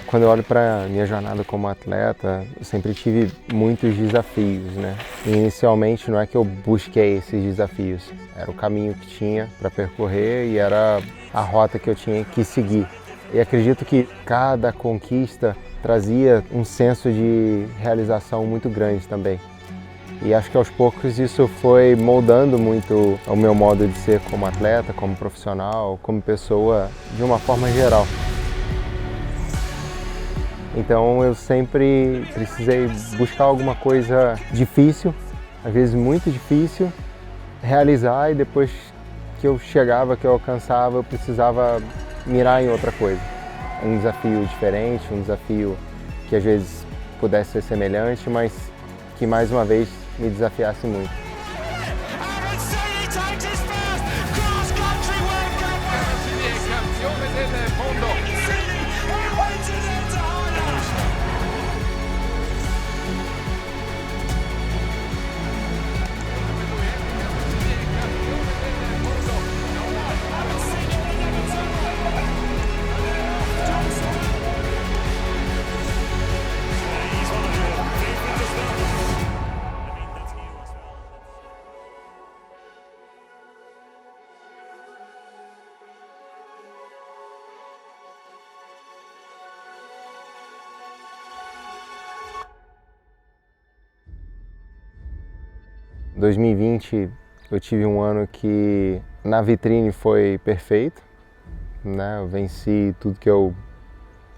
Quando eu olho para a minha jornada como atleta, eu sempre tive muitos desafios, né? E inicialmente não é que eu busquei esses desafios, era o caminho que tinha para percorrer e era a rota que eu tinha que seguir. E acredito que cada conquista trazia um senso de realização muito grande também. E acho que aos poucos isso foi moldando muito o meu modo de ser como atleta, como profissional, como pessoa, de uma forma geral. Então eu sempre precisei buscar alguma coisa difícil, às vezes muito difícil, realizar, e depois que eu chegava, que eu alcançava, eu precisava mirar em outra coisa. Um desafio diferente, um desafio que às vezes pudesse ser semelhante, mas que mais uma vez me desafiasse muito. Em 2020 eu tive um ano que na vitrine foi perfeito, né? Eu venci tudo que eu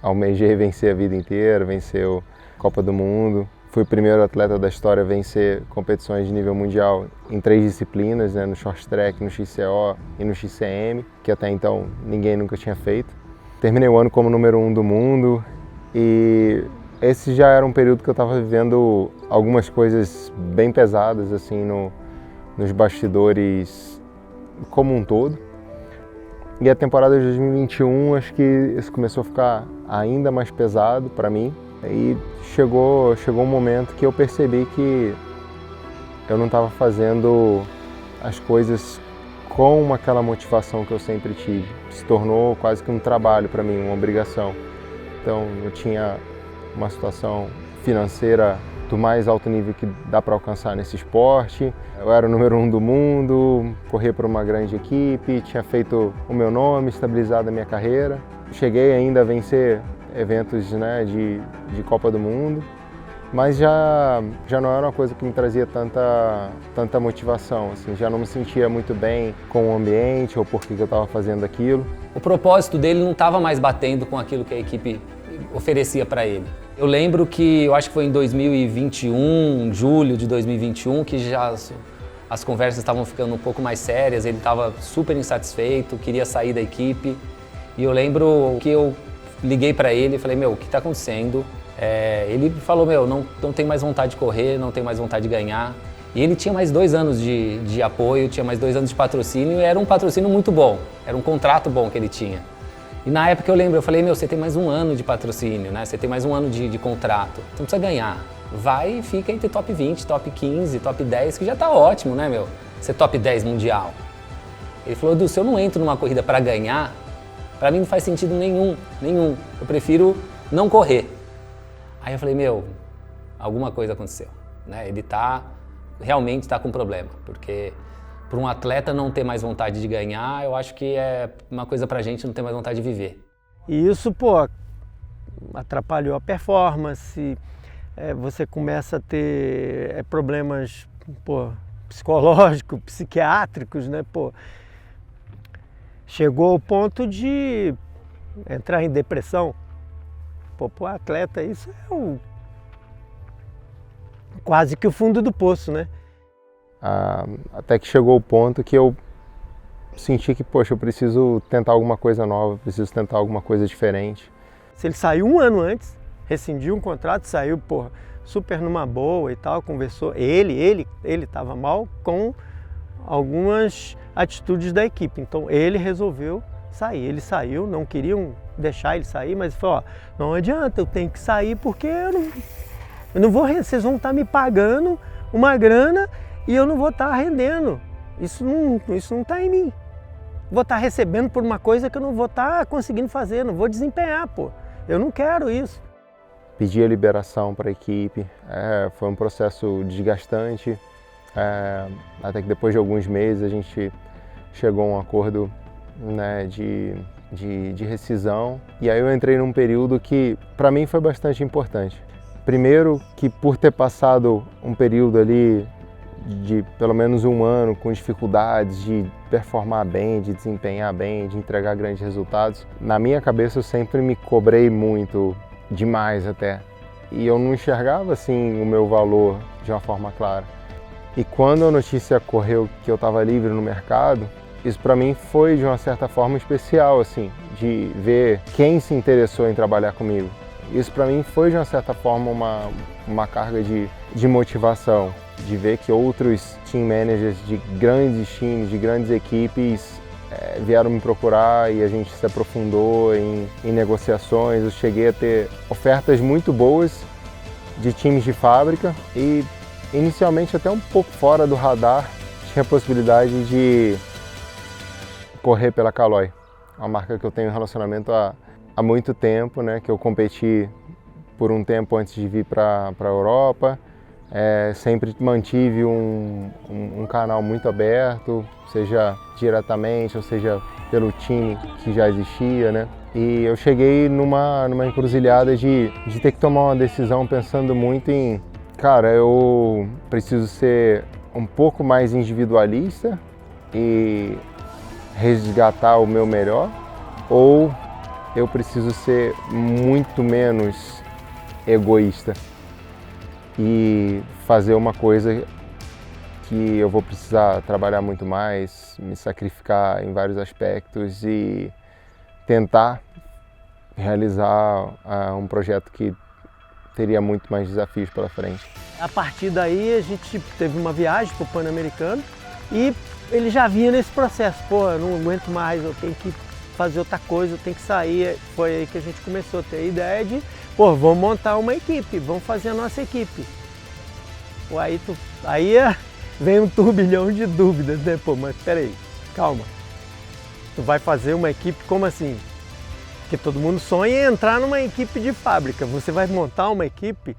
almejei vencer a vida inteira, venceu a Copa do Mundo. Fui o primeiro atleta da história a vencer competições de nível mundial em 3 disciplinas, né? No short track, no XCO e no XCM, que até então ninguém nunca tinha feito. Terminei o ano como número 1 do mundo e esse já era um período que eu estava vivendo algumas coisas bem pesadas assim nos bastidores como um todo. E a temporada de 2021, acho que isso começou a ficar ainda mais pesado para mim. E chegou um momento que eu percebi que eu não estava fazendo as coisas com aquela motivação que eu sempre tive. Se tornou quase que um trabalho para mim, uma obrigação. Então eu tinha uma situação financeira do mais alto nível que dá para alcançar nesse esporte. Eu era o número 1 do mundo, corria para uma grande equipe, tinha feito o meu nome, estabilizado a minha carreira. Cheguei ainda a vencer eventos, né, de Copa do Mundo, mas já não era uma coisa que me trazia tanta motivação, assim, já não me sentia muito bem com o ambiente ou por que eu estava fazendo aquilo. O propósito dele não estava mais batendo com aquilo que a equipe oferecia para ele. Eu lembro que, eu acho que foi em 2021, julho de 2021, que já as conversas estavam ficando um pouco mais sérias, ele estava super insatisfeito, queria sair da equipe. E eu lembro que eu liguei para ele e falei, meu, o que está acontecendo? Ele falou, meu, não tenho mais vontade de correr, não tenho mais vontade de ganhar. E ele tinha mais 2 anos de apoio, tinha mais 2 anos de patrocínio, e era um patrocínio muito bom, era um contrato bom que ele tinha. E na época eu lembro, eu falei, meu, você tem mais 1 ano de patrocínio, né? Você tem mais 1 ano de contrato, você não precisa ganhar. Vai e fica entre top 20, top 15, top 10, que já tá ótimo, né, meu? Ser top 10 mundial. Ele falou, Edu, se eu não entro numa corrida para ganhar, para mim não faz sentido nenhum. Eu prefiro não correr. Aí eu falei, meu, alguma coisa aconteceu, né? Ele realmente está com problema, porque para um atleta não ter mais vontade de ganhar, eu acho que é uma coisa pra gente não ter mais vontade de viver. E isso, atrapalhou a performance, você começa a ter problemas, psicológicos, psiquiátricos, né, Chegou ao ponto de entrar em depressão. Para o atleta isso é quase que o fundo do poço, né? Até que chegou o ponto que eu senti que, eu preciso tentar alguma coisa nova, preciso tentar alguma coisa diferente. Se ele saiu 1 ano antes, rescindiu um contrato, saiu, super numa boa e tal, conversou. Ele estava mal com algumas atitudes da equipe, então ele resolveu sair. Ele saiu, não queriam deixar ele sair, mas falou, não adianta, eu tenho que sair porque eu não vou, vocês vão estar me pagando uma grana e eu não vou estar rendendo. Isso não está em mim. Vou estar recebendo por uma coisa que eu não vou estar conseguindo fazer, não vou desempenhar, Eu não quero isso. Pedi a liberação para a equipe, foi um processo desgastante, até que depois de alguns meses a gente chegou a um acordo, né, de rescisão. E aí eu entrei num período que para mim foi bastante importante. Primeiro que por ter passado um período ali de pelo menos um ano com dificuldades de performar bem, de desempenhar bem, de entregar grandes resultados, na minha cabeça eu sempre me cobrei muito, demais até, e eu não enxergava assim o meu valor de uma forma clara. E quando a notícia correu que eu estava livre no mercado, isso para mim foi de uma certa forma especial, assim, de ver quem se interessou em trabalhar comigo. Isso para mim foi de uma certa forma uma carga de motivação, de ver que outros team managers de grandes times, de grandes equipes vieram me procurar e a gente se aprofundou em negociações. Eu cheguei a ter ofertas muito boas de times de fábrica e inicialmente até um pouco fora do radar tinha a possibilidade de correr pela Caloi, uma marca que eu tenho relacionamento há muito tempo, né, que eu competi por um tempo antes de vir para a Europa. Sempre mantive um canal muito aberto, seja diretamente ou seja pelo time que já existia, né? E eu cheguei numa encruzilhada de ter que tomar uma decisão pensando muito em, cara, eu preciso ser um pouco mais individualista e resgatar o meu melhor, ou eu preciso ser muito menos egoísta e fazer uma coisa que eu vou precisar trabalhar muito mais, me sacrificar em vários aspectos e tentar realizar um projeto que teria muito mais desafios pela frente. A partir daí a gente teve uma viagem para o Pan-Americano e ele já vinha nesse processo, pô, eu não aguento mais, eu tenho que fazer outra coisa, eu tenho que sair. Foi aí que a gente começou a ter a ideia de, pô, vamos montar uma equipe, vamos fazer a nossa equipe. Pô, aí vem um turbilhão de dúvidas, né? Pô, mas peraí, calma. Tu vai fazer uma equipe como assim? Porque todo mundo sonha em entrar numa equipe de fábrica. Você vai montar uma equipe?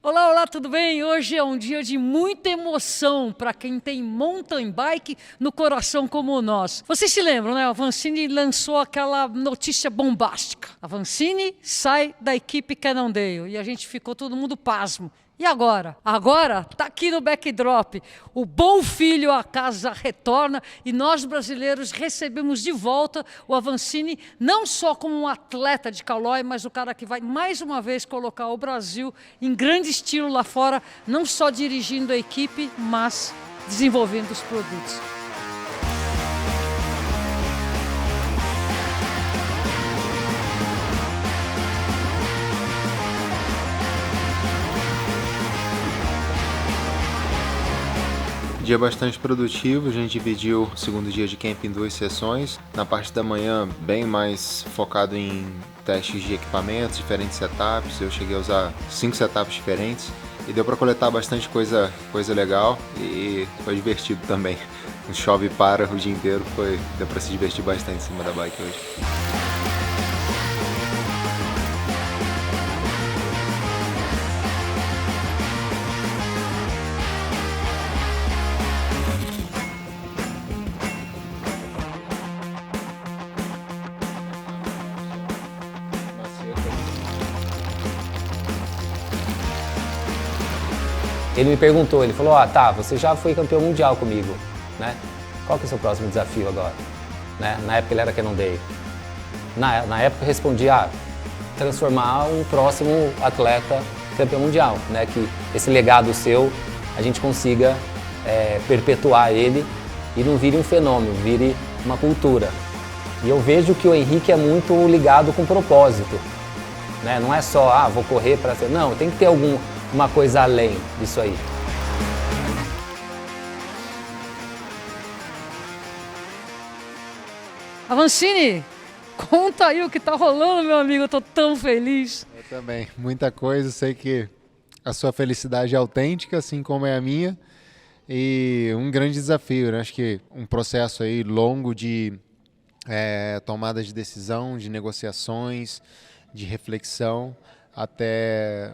Olá, olá, tudo bem? Hoje é um dia de muita emoção para quem tem mountain bike no coração como o nosso. Vocês se lembram, né? A Avancini lançou aquela notícia bombástica. A Avancini sai da equipe Cannondale e a gente ficou todo mundo pasmo. E agora? Agora tá aqui no backdrop. O bom filho à casa retorna e nós brasileiros recebemos de volta o Avancini não só como um atleta de Caloi, mas o cara que vai mais uma vez colocar o Brasil em grande estilo lá fora, não só dirigindo a equipe, mas desenvolvendo os produtos. Dia bastante produtivo, a gente dividiu o segundo dia de camp em 2 sessões. Na parte da manhã, bem mais focado em testes de equipamentos, diferentes setups. Eu cheguei a usar 5 setups diferentes e deu para coletar bastante coisa legal e foi divertido também. Chove e para o dia inteiro, deu para se divertir bastante em cima da bike hoje. Ele me perguntou, ele falou, tá, você já foi campeão mundial comigo, né? Qual que é o seu próximo desafio agora? Né? Na época ele era Cannondale. Na época eu respondi, transformar um próximo atleta campeão mundial, né? Que esse legado seu, a gente consiga perpetuar ele e não vire um fenômeno, vire uma cultura. E eu vejo que o Henrique é muito ligado com propósito, né? Não é só, vou correr para ser... Não, tem que ter uma coisa além disso aí. Avancini, conta aí o que tá rolando, meu amigo, eu tô tão feliz. Eu também, muita coisa, sei que a sua felicidade é autêntica, assim como é a minha, e um grande desafio, né? Acho que um processo aí longo de tomada de decisão, de negociações, de reflexão até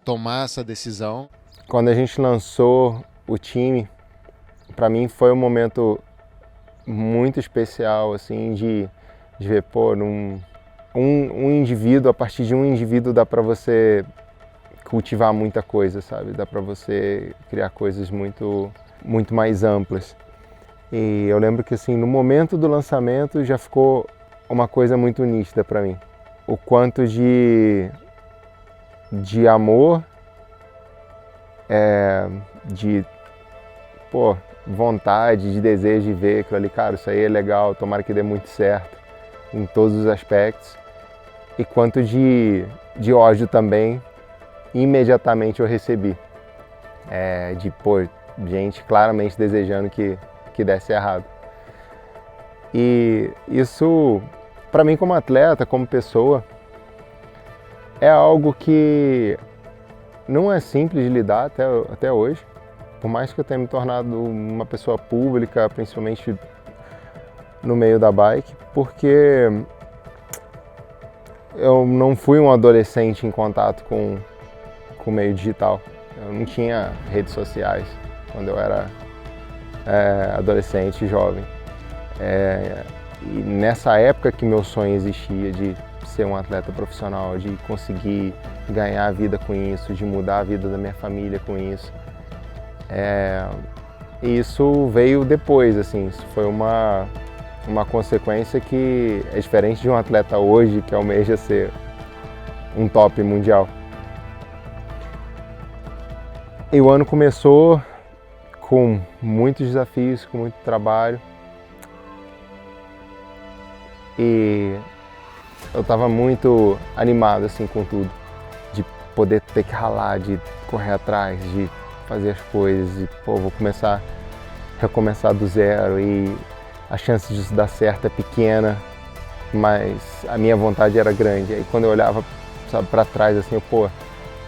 tomar essa decisão? Quando a gente lançou o time, para mim foi um momento muito especial, assim, de ver, pô, um indivíduo, a partir de um indivíduo dá para você cultivar muita coisa, sabe? Dá para você criar coisas muito mais amplas. E eu lembro que, assim, no momento do lançamento já ficou uma coisa muito nítida para mim. O quanto de amor, de vontade, de desejo de ver aquilo ali, cara, isso aí é legal, tomara que dê muito certo em todos os aspectos. E quanto de ódio também, imediatamente eu recebi. Gente claramente desejando que desse errado. E isso, para mim como atleta, como pessoa, é algo que não é simples de lidar até hoje. Por mais que eu tenha me tornado uma pessoa pública, principalmente no meio da bike, porque eu não fui um adolescente em contato com o meio digital. Eu não tinha redes sociais quando eu era adolescente e jovem. E nessa época que meu sonho existia de ser um atleta profissional, de conseguir ganhar a vida com isso, de mudar a vida da minha família com isso. E isso veio depois, assim, isso foi uma consequência que é diferente de um atleta hoje que almeja ser um top mundial. E o ano começou com muitos desafios, com muito trabalho. E eu estava muito animado assim com tudo, de poder ter que ralar, de correr atrás, de fazer as coisas e vou recomeçar do zero e a chance disso dar certo é pequena, mas a minha vontade era grande. Aí quando eu olhava para trás assim,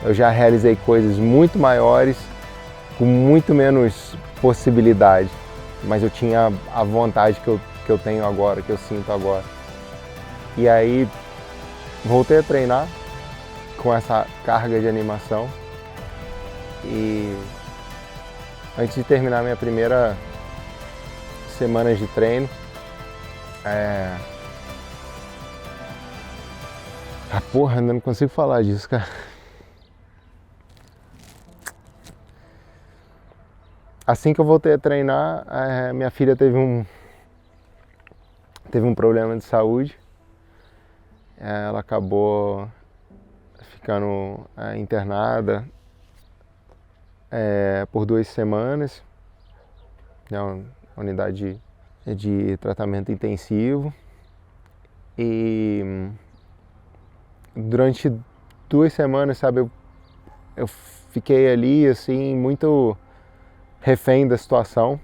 eu já realizei coisas muito maiores com muito menos possibilidade, mas eu tinha a vontade que eu tenho agora, que eu sinto agora. E aí voltei a treinar com essa carga de animação e antes de terminar minha primeira semana de treino, ainda não consigo falar disso, cara. Assim que eu voltei a treinar, minha filha teve um problema de saúde. Ela acabou ficando internada por 2 semanas, na unidade de tratamento intensivo. E durante 2 semanas, sabe, eu fiquei ali, assim, muito refém da situação.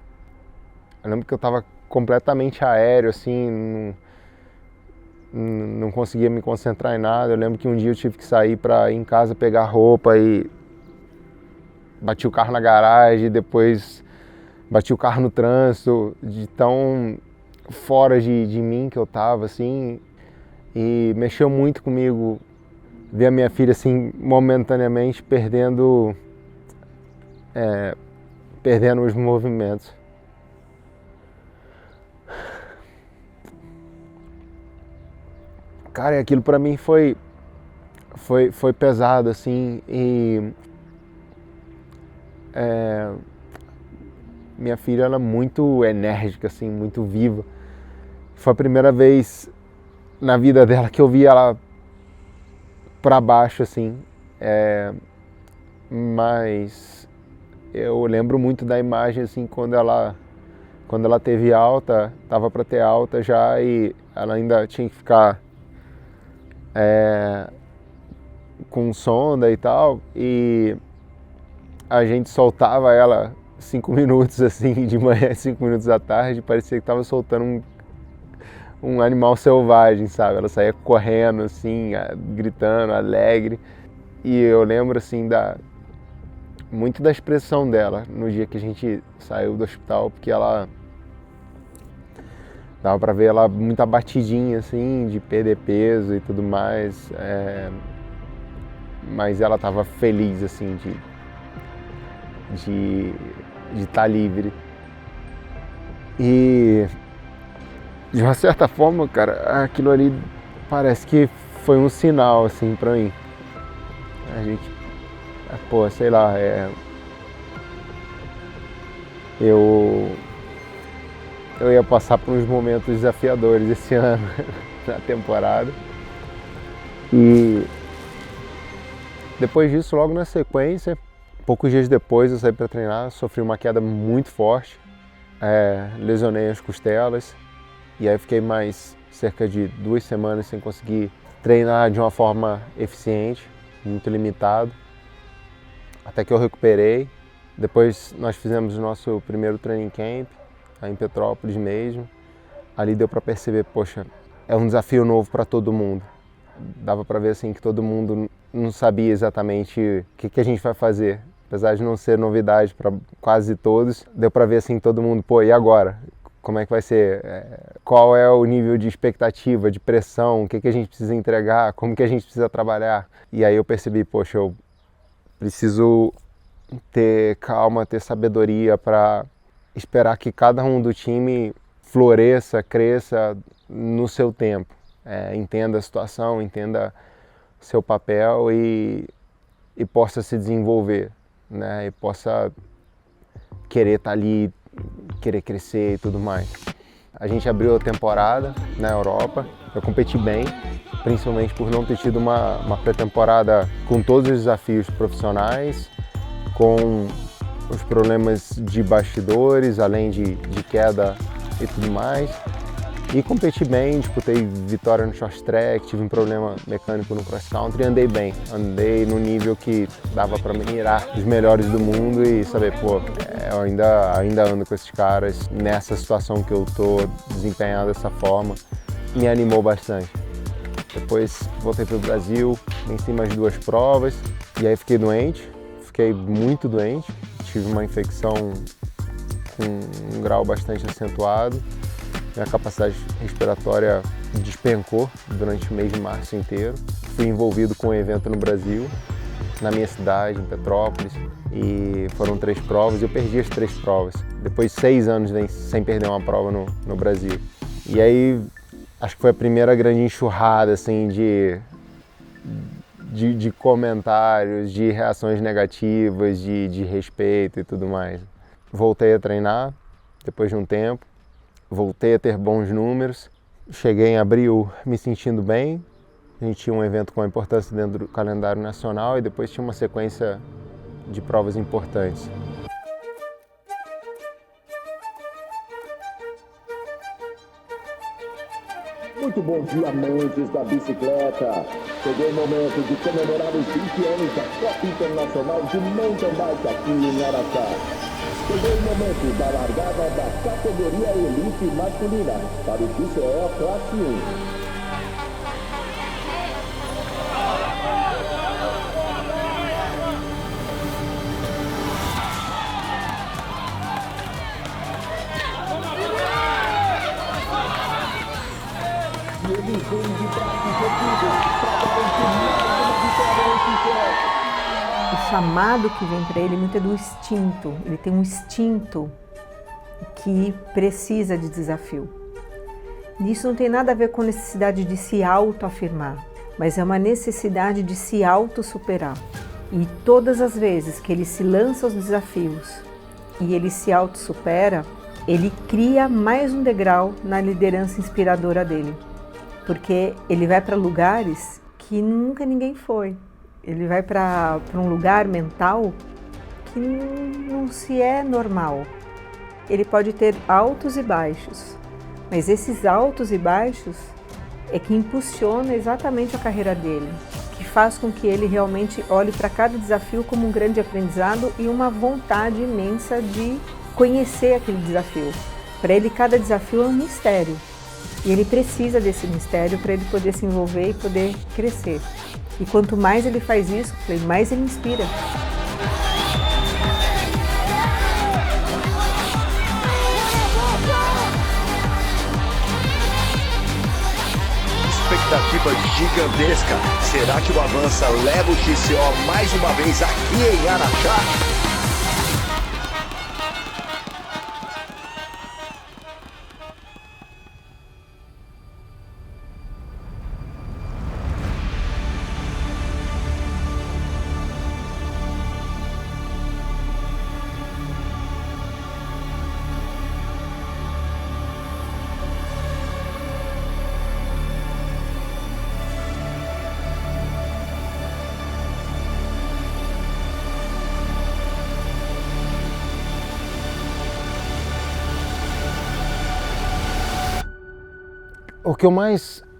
Eu lembro que eu estava completamente aéreo, assim, não conseguia me concentrar em nada. Eu lembro que um dia eu tive que sair para ir em casa pegar roupa e bati o carro na garagem, depois bati o carro no trânsito, de tão fora de mim que eu estava, assim, e mexeu muito comigo ver a minha filha, assim, momentaneamente perdendo os movimentos. Cara, aquilo pra mim foi pesado, assim, e minha filha, ela é muito enérgica, assim, muito viva. Foi a primeira vez na vida dela que eu vi ela pra baixo, assim, mas eu lembro muito da imagem, assim, quando ela teve alta, tava para ter alta já e ela ainda tinha que ficar com sonda e tal, e a gente soltava ela 5 minutos assim de manhã, 5 minutos à tarde, parecia que tava soltando um animal selvagem, sabe? Ela saía correndo assim, gritando, alegre, e eu lembro assim muito da expressão dela no dia que a gente saiu do hospital, porque ela Dava pra ver ela muito abatidinha, assim, de perder peso e tudo mais. Mas ela tava feliz, assim, de estar livre. E, de uma certa forma, cara, aquilo ali parece que foi um sinal, assim, pra mim. A gente, sei lá, eu ia passar por uns momentos desafiadores esse ano na temporada. E depois disso, logo na sequência, poucos dias depois eu saí para treinar, sofri uma queda muito forte, lesionei as costelas e aí fiquei mais cerca de 2 semanas sem conseguir treinar de uma forma eficiente, muito limitado, até que eu recuperei. Depois nós fizemos o nosso primeiro training camp, em Petrópolis mesmo. Ali deu para perceber, poxa, é um desafio novo para todo mundo. Dava para ver assim que todo mundo não sabia exatamente o que a gente vai fazer. Apesar de não ser novidade para quase todos, deu para ver assim que todo mundo, pô, e agora? Como é que vai ser? Qual é o nível de expectativa, de pressão? O que a gente precisa entregar? Como que a gente precisa trabalhar? E aí eu percebi, poxa, eu preciso ter calma, ter sabedoria para esperar que cada um do time floresça, cresça no seu tempo. Entenda a situação, entenda seu papel e possa se desenvolver, né? E possa querer estar ali, querer crescer e tudo mais. A gente abriu a temporada na Europa, eu competi bem, principalmente por não ter tido uma pré-temporada com todos os desafios profissionais, com os problemas de bastidores, além de queda e tudo mais. E competi bem, disputei vitória no short track, tive um problema mecânico no cross country e andei bem. Andei no nível que dava para me mirar os melhores do mundo e saber, pô, eu ainda ando com esses caras nessa situação que eu tô desempenhando dessa forma. Me animou bastante. Depois voltei para o Brasil, venci mais 2 provas e aí fiquei doente, fiquei muito doente. Tive uma infecção com um grau bastante acentuado. Minha capacidade respiratória despencou durante o mês de março inteiro. Fui envolvido com um evento no Brasil, na minha cidade, em Petrópolis, e foram 3 provas e eu perdi as 3 provas. Depois de 6 anos sem perder uma prova no Brasil. E aí, acho que foi a primeira grande enxurrada assim, de comentários, de reações negativas, de respeito e tudo mais. Voltei a treinar depois de um tempo, voltei a ter bons números, cheguei em abril me sentindo bem, a gente tinha um evento com importância dentro do calendário nacional e depois tinha uma sequência de provas importantes. Muito bom dia, amantes da bicicleta. Chegou o momento de comemorar os 20 anos da Copa Internacional de Mountain Bike aqui em Araçá. Chegou o momento da largada da categoria Elite masculina para o XCO Classe 1. E eles vêm de braços erguidos para garantir mais uma vitória no XCO. O chamado que vem para ele muito é do instinto. Ele tem um instinto que precisa de desafio. Isso não tem nada a ver com necessidade de se autoafirmar, mas é uma necessidade de se autossuperar. E todas as vezes que ele se lança aos desafios e ele se autossupera, ele cria mais um degrau na liderança inspiradora dele. Porque ele vai para lugares que nunca ninguém foi. Ele vai para um lugar mental que não se é normal. Ele pode ter altos e baixos, mas esses altos e baixos é que impulsiona exatamente a carreira dele, que faz com que ele realmente olhe para cada desafio como um grande aprendizado e uma vontade imensa de conhecer aquele desafio. Para ele, cada desafio é um mistério. E ele precisa desse mistério para ele poder se envolver e poder crescer. E quanto mais ele faz isso, mais ele inspira. equipe gigantesca. Será que o Avança leva o XCO mais uma vez aqui em Araxá?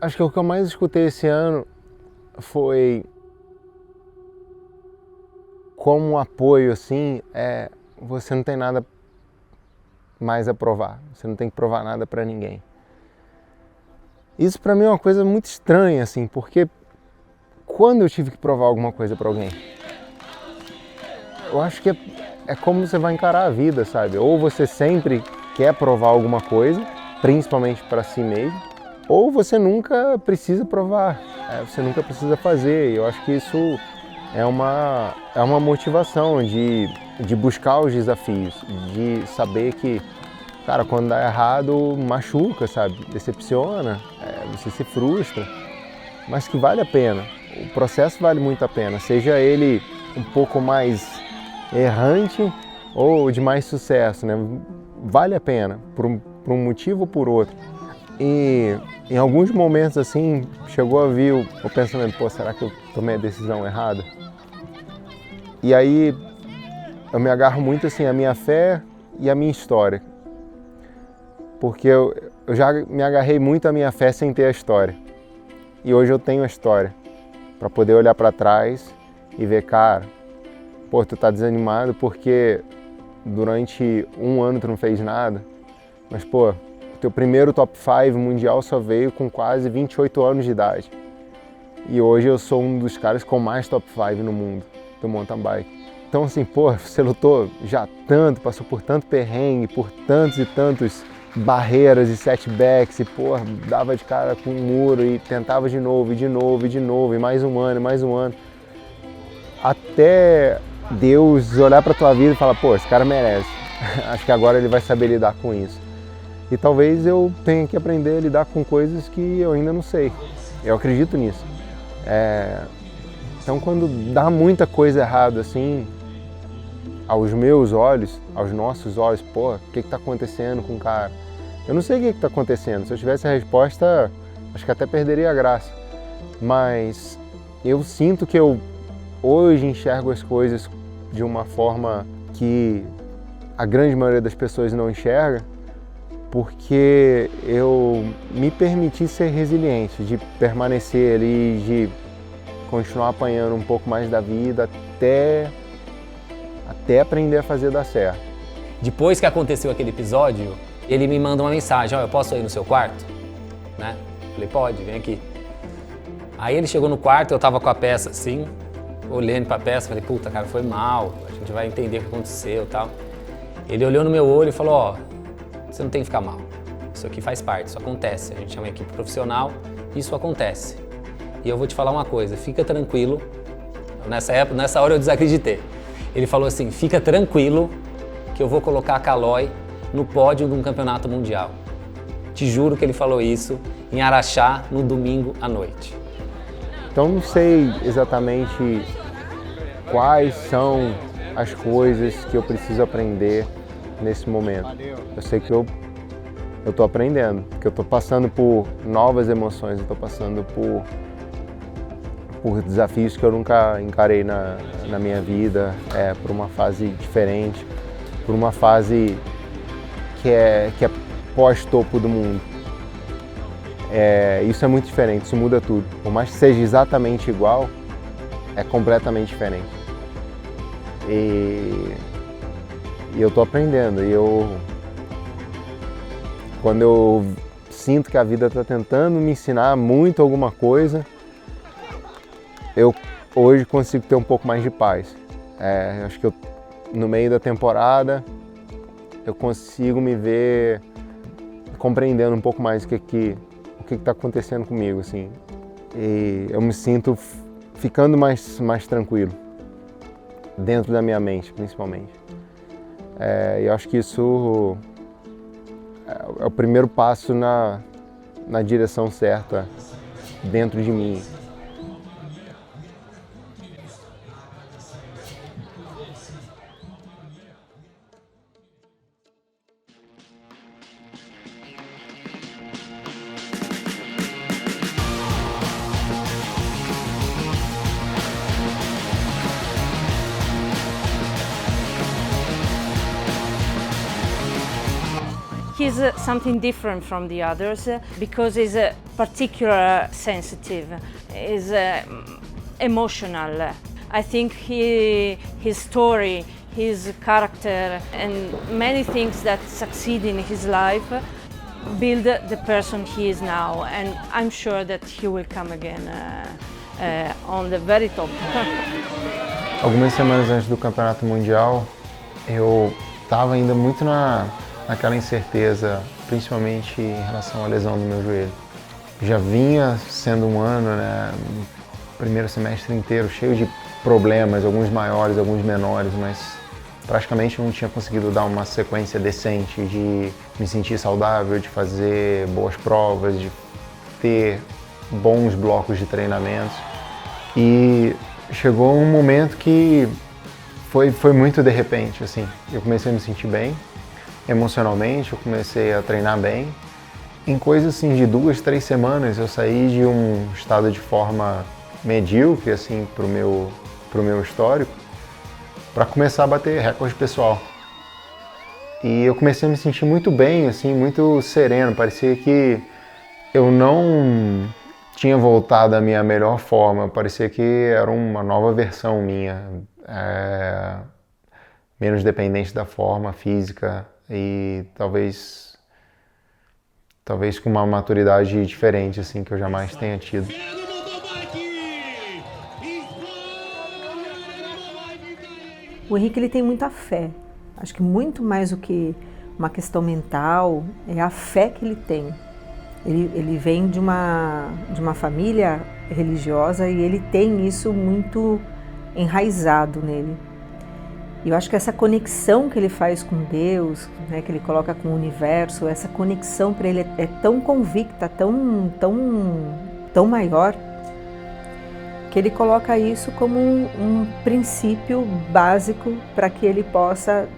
Acho que o que eu mais escutei esse ano foi como apoio, assim, você não tem nada mais a provar, você não tem que provar nada para ninguém. Isso para mim é uma coisa muito estranha, assim, porque quando eu tive que provar alguma coisa para alguém, eu acho que é como você vai encarar a vida, sabe? Ou você sempre quer provar alguma coisa, principalmente para si mesmo, ou você nunca precisa provar, você nunca precisa fazer. Eu acho que isso é uma motivação de buscar os desafios, de saber que, cara, quando dá errado, machuca, sabe? Decepciona, você se frustra, mas que vale a pena. O processo vale muito a pena, seja ele um pouco mais errante ou de mais sucesso, né? Vale a pena, por um motivo ou por outro. E em alguns momentos, assim, chegou a vir o pensamento, pô, será que eu tomei a decisão errada? E aí eu me agarro muito, assim, à minha fé e à minha história. Porque eu já me agarrei muito à minha fé sem ter a história. E hoje eu tenho a história, para poder olhar para trás e ver, cara, pô, tu tá desanimado porque durante um ano tu não fez nada, mas, pô, teu primeiro top 5 mundial só veio com quase 28 anos de idade. E hoje eu sou um dos caras com mais top 5 no mundo do mountain bike. Então, assim, pô, você lutou já tanto, passou por tanto perrengue, por tantos e tantos barreiras e setbacks, e, pô, dava de cara com um muro e tentava de novo, e de novo, e de novo, e mais um ano, e mais um ano. Até Deus olhar pra tua vida e falar, pô, esse cara merece. Acho que agora ele vai saber lidar com isso. E talvez eu tenha que aprender a lidar com coisas que eu ainda não sei. Eu acredito nisso. Então, quando dá muita coisa errada, assim, aos meus olhos, aos nossos olhos, pô, o que está acontecendo com o cara? Eu não sei o que está acontecendo. Se eu tivesse a resposta, acho que até perderia a graça. Mas eu sinto que eu hoje enxergo as coisas de uma forma que a grande maioria das pessoas não enxerga, porque eu me permiti ser resiliente, de permanecer ali, de continuar apanhando um pouco mais da vida até aprender a fazer dar certo. Depois que aconteceu aquele episódio, ele me manda uma mensagem, eu posso ir no seu quarto? Né? Falei, pode, vem aqui. Aí ele chegou no quarto, eu tava com a peça assim, olhando pra peça, falei, puta, cara, foi mal, a gente vai entender o que aconteceu e tal. Ele olhou no meu olho e falou, você não tem que ficar mal, isso aqui faz parte, isso acontece, a gente é uma equipe profissional, isso acontece. E eu vou te falar uma coisa, fica tranquilo, nessa hora eu desacreditei. Ele falou assim, fica tranquilo que eu vou colocar a Caloi no pódio de um campeonato mundial. Te juro que ele falou isso em Araxá no domingo à noite. Então não sei exatamente quais são as coisas que eu preciso aprender nesse momento. Eu sei que eu estou aprendendo, porque eu estou passando por novas emoções, eu estou passando por desafios que eu nunca encarei na minha vida, por uma fase diferente, por uma fase que é pós-topo do mundo. Isso é muito diferente, isso muda tudo. Por mais que seja exatamente igual, é completamente diferente. E eu estou aprendendo, quando eu sinto que a vida está tentando me ensinar muito alguma coisa, eu hoje consigo ter um pouco mais de paz. Acho que no meio da temporada eu consigo me ver compreendendo um pouco mais o que está acontecendo comigo, assim. e eu me sinto ficando mais tranquilo, dentro da minha mente, principalmente. E eu acho que isso é o primeiro passo na direção certa dentro de mim. He's something different from the others because he's particularly sensitive, he's emotional. I think his story, his character and many things that succeed in his life build the person he is now, and I'm sure that he will come again on the very top. Algumas semanas antes do Campeonato Mundial, eu estava ainda muito naquela incerteza, principalmente em relação à lesão do meu joelho. Já vinha sendo um ano, né, primeiro semestre inteiro, cheio de problemas, alguns maiores, alguns menores, mas praticamente não tinha conseguido dar uma sequência decente de me sentir saudável, de fazer boas provas, de ter bons blocos de treinamentos. E chegou um momento que foi muito de repente, assim. Eu comecei a me sentir bem, emocionalmente, eu comecei a treinar bem. Em coisa assim de 2, 3 semanas eu saí de um estado de forma medíocre assim pro meu histórico, para começar a bater recorde pessoal. E eu comecei a me sentir muito bem, assim, muito sereno. Parecia que eu não tinha voltado à minha melhor forma. Parecia que era uma nova versão minha, menos dependente da forma física e talvez com uma maturidade diferente, assim, que eu jamais tenha tido. O Henrique, ele tem muita fé. Acho que muito mais do que uma questão mental, é a fé que ele tem. Ele vem de uma família religiosa e ele tem isso muito enraizado nele. E eu acho que essa conexão que ele faz com Deus, né, que ele coloca com o universo, essa conexão para ele é tão convicta, tão maior, que ele coloca isso como um princípio básico para que ele possa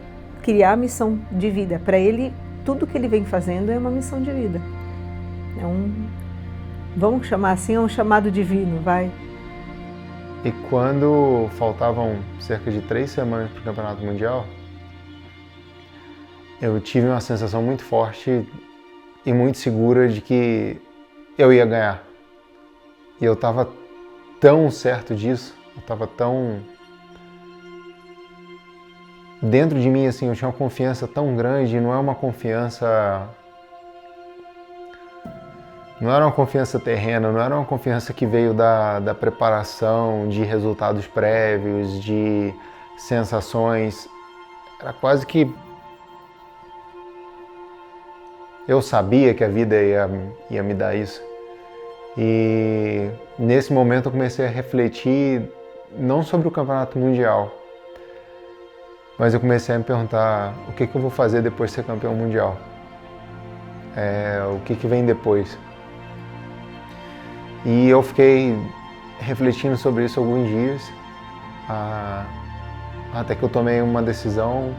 criar a missão de vida. Para ele, tudo que ele vem fazendo é uma missão de vida. Vamos chamar assim, é um chamado divino, vai. E quando faltavam cerca de 3 semanas para o Campeonato Mundial, eu tive uma sensação muito forte e muito segura de que eu ia ganhar. E eu estava tão certo disso, eu estava tão dentro de mim, assim, eu tinha uma confiança tão grande, não era uma confiança terrena, não era uma confiança que veio da preparação, de resultados prévios, de sensações. Era quase que eu sabia que a vida ia me dar isso. E nesse momento eu comecei a refletir não sobre o Campeonato Mundial, mas eu comecei a me perguntar o que eu vou fazer depois de ser campeão mundial. O que vem depois. E eu fiquei refletindo sobre isso alguns dias, até que eu tomei uma decisão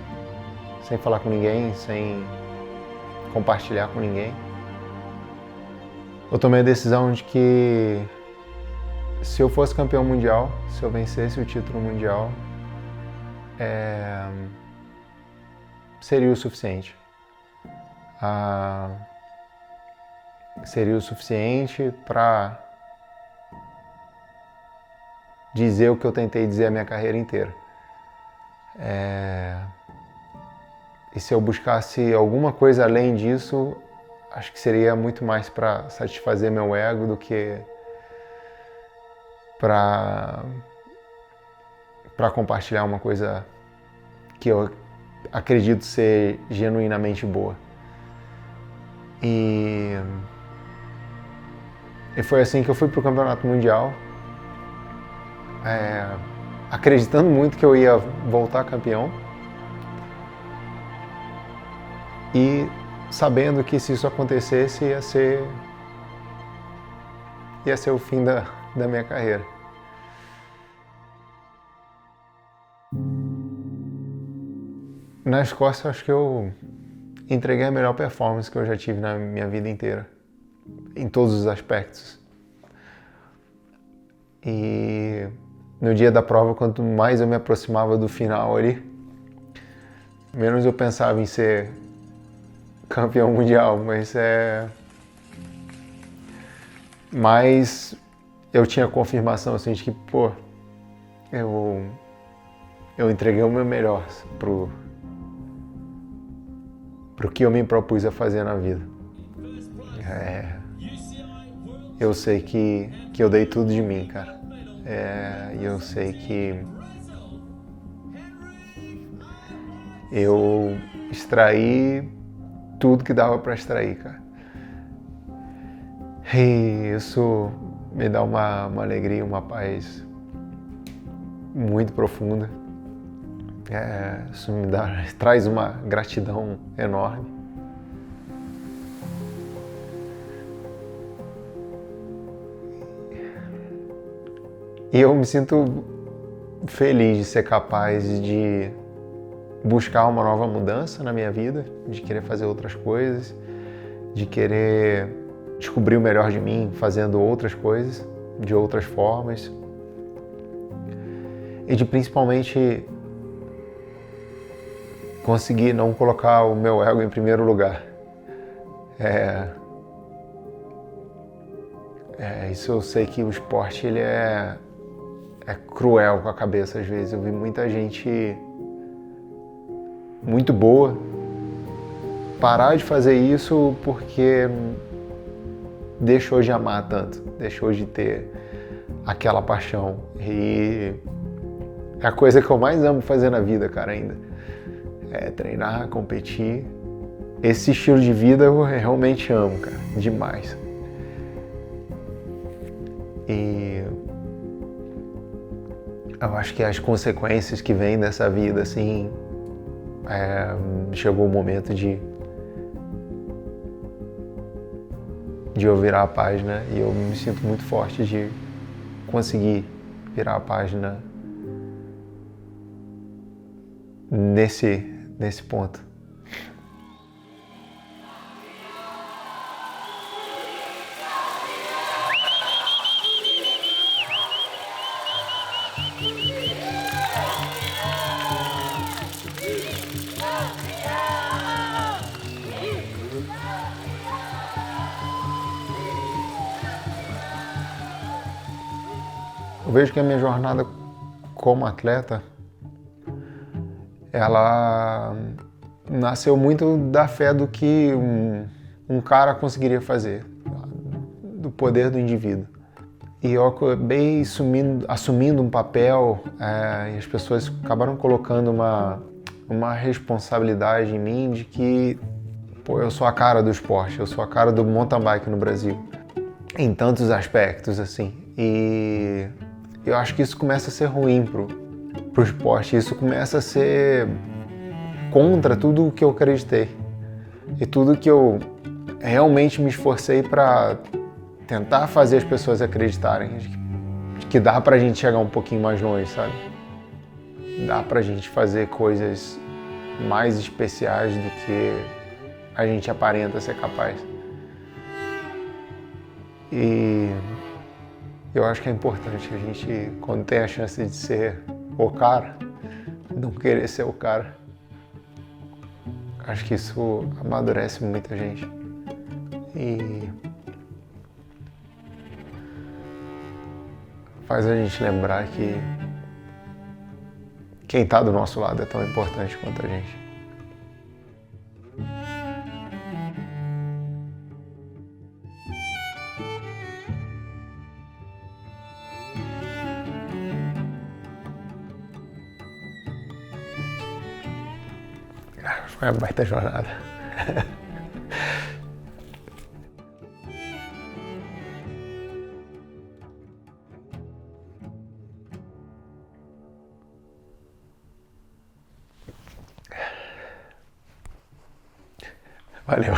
sem falar com ninguém, sem compartilhar com ninguém. Eu tomei a decisão de que se eu fosse campeão mundial, se eu vencesse o título mundial, seria o suficiente. Seria o suficiente para dizer o que eu tentei dizer a minha carreira inteira. E se eu buscasse alguma coisa além disso, acho que seria muito mais para satisfazer meu ego do que para compartilhar uma coisa que eu acredito ser genuinamente boa. E E foi assim que eu fui pro Campeonato Mundial, acreditando muito que eu ia voltar campeão e sabendo que se isso acontecesse ia ser o fim da minha carreira. Na Escócia, acho que eu entreguei a melhor performance que eu já tive na minha vida inteira, em todos os aspectos. E no dia da prova, quanto mais eu me aproximava do final ali, menos eu pensava em ser campeão mundial, mas eu tinha confirmação assim de que, pô, eu entreguei o meu melhor pro que eu me propus a fazer na vida. Eu sei que eu dei tudo de mim, cara. E eu sei que eu extraí tudo que dava para extrair, cara. E isso me dá uma alegria, uma paz muito profunda. Isso traz uma gratidão enorme. E eu me sinto feliz de ser capaz de buscar uma nova mudança na minha vida, de querer fazer outras coisas, de querer descobrir o melhor de mim fazendo outras coisas, de outras formas. E de principalmente conseguir não colocar o meu ego em primeiro lugar. Isso eu sei que o esporte ele é cruel com a cabeça às vezes. Eu vi muita gente muito boa parar de fazer isso porque deixou de amar tanto, deixou de ter aquela paixão. E é a coisa que eu mais amo fazer na vida, cara, ainda. Treinar, competir. Esse estilo de vida eu realmente amo, cara, demais. E eu acho que as consequências que vêm dessa vida, assim, chegou o momento de eu virar a página, e eu me sinto muito forte de conseguir virar a página nesse ponto. Eu vejo que a minha jornada como atleta, ela nasceu muito da fé do que um cara conseguiria fazer, do poder do indivíduo. E eu acabei assumindo um papel, e as pessoas acabaram colocando uma responsabilidade em mim de que, pô, eu sou a cara do esporte, eu sou a cara do mountain bike no Brasil, em tantos aspectos, assim. E eu acho que isso começa a ser ruim pro esporte, isso começa a ser contra tudo o que eu acreditei e tudo que eu realmente me esforcei para tentar fazer as pessoas acreditarem de que dá pra gente chegar um pouquinho mais longe, sabe? Dá pra gente fazer coisas mais especiais do que a gente aparenta ser capaz. E eu acho que é importante a gente, quando tem a chance de ser o cara, não querer ser o cara. Acho que isso amadurece muita gente. E faz a gente lembrar que quem está do nosso lado é tão importante quanto a gente. Foi uma baita jornada. Valeu.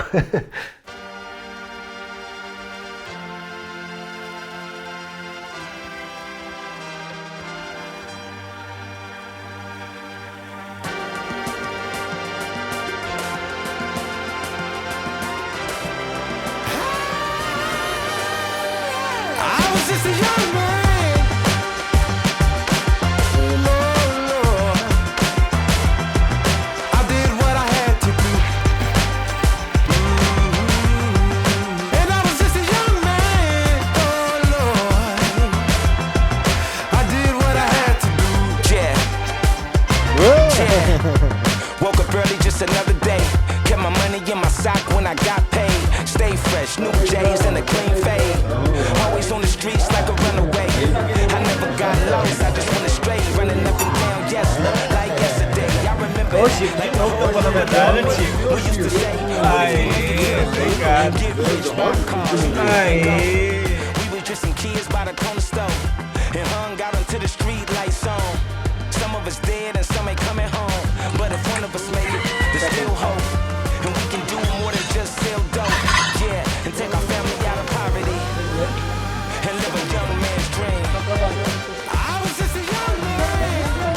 Woke up early, just another day. Kept my money in my sock when I got paid. Stay fresh, new J's and a clean fade. Always on the streets like a runaway. I never got lost, I just went astray. Running up and down, yes, like yesterday. I remember like no cronometragem antigo. we used to say, Obrigado. get rich by cars. Aê. We was just some kids by the corner store and hung out until the street lights on. Some of us dead and some ain't coming home. But if one of us made it, there's still hope. And we can do more than just sell dope. Yeah, and take our family out of poverty and live a young man's dream. I was just a young man.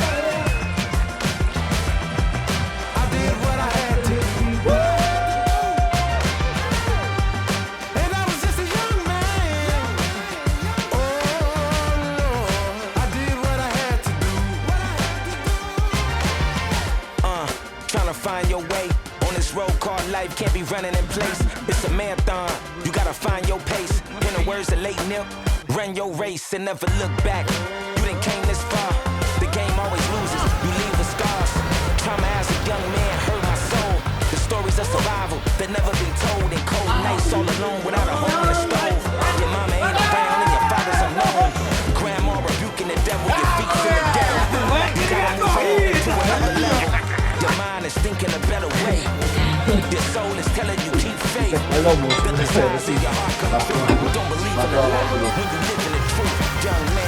I did what I had to. And I was just a young man. Oh Lord, I did what I had to do. Trying to find your way on this road called life, can't be running in place. It's a marathon, you gotta find your pace. In the words of late Nip, run your race and never look back. You done came this far, the game always loses, you leave with scars. Trauma as a young man hurt my soul. The stories of survival that never been told. In cold nights all alone without a home in the stove. Your mama ain't around and your father's unknown. Grandma rebuking the devil, your feet feel down. You gotta move on to another level. Your mind is thinking a better way. Your soul is telling you keep faith. The desires of your heart come true. Don't believe in the lie when you live in the truth. Young man.